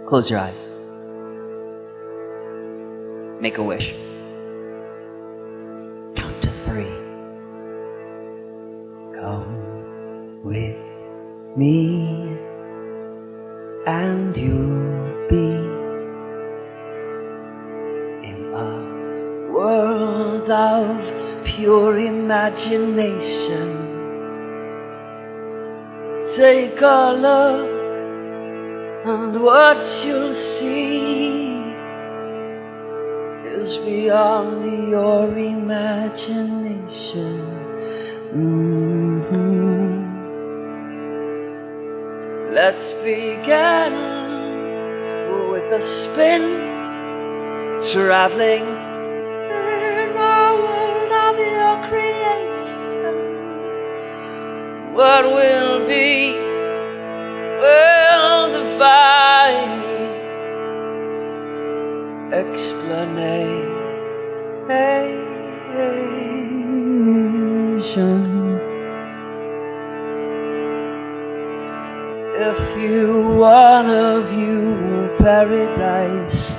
Close your eyes. Make a wish. Count to 3. Come with me and you'll be in a world of pure imagination. Take a look and what you'll see is beyond your imagination. Let's begin with a spin, traveling in the world of your creation. What will be well defined explanation. If you want a view of paradise,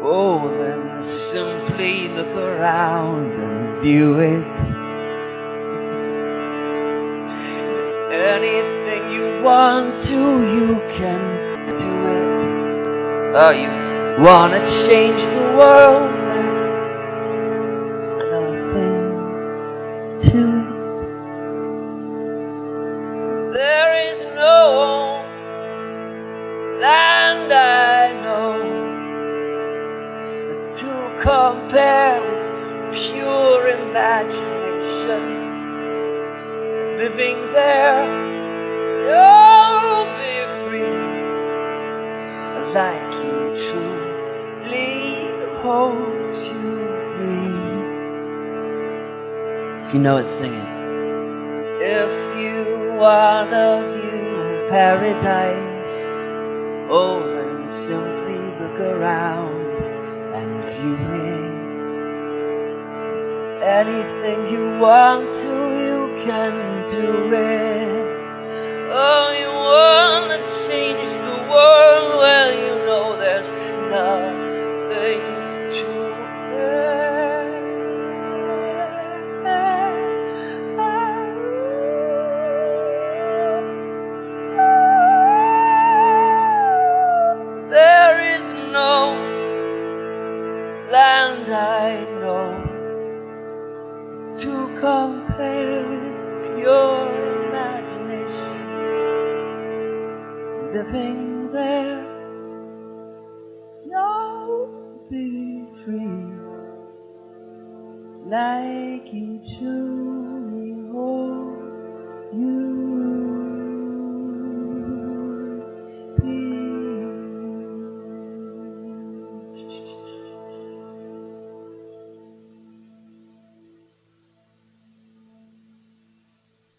oh, then simply look around and view it. Anything you want to, you can do it. Oh, you wanna change the world? There's nothing to it. There is no land I know to compare with pure imagination. Living there, you'll be free, like you truly hold to be. If you know it, sing it. If you want a view of paradise, oh, then simply look around and view it. Anything you want to, you can do it. Oh, you wanna change the world? Well, you know there's nothing to it. There is no land I know to compare with your imagination. Living there, you'll be free, like you choose.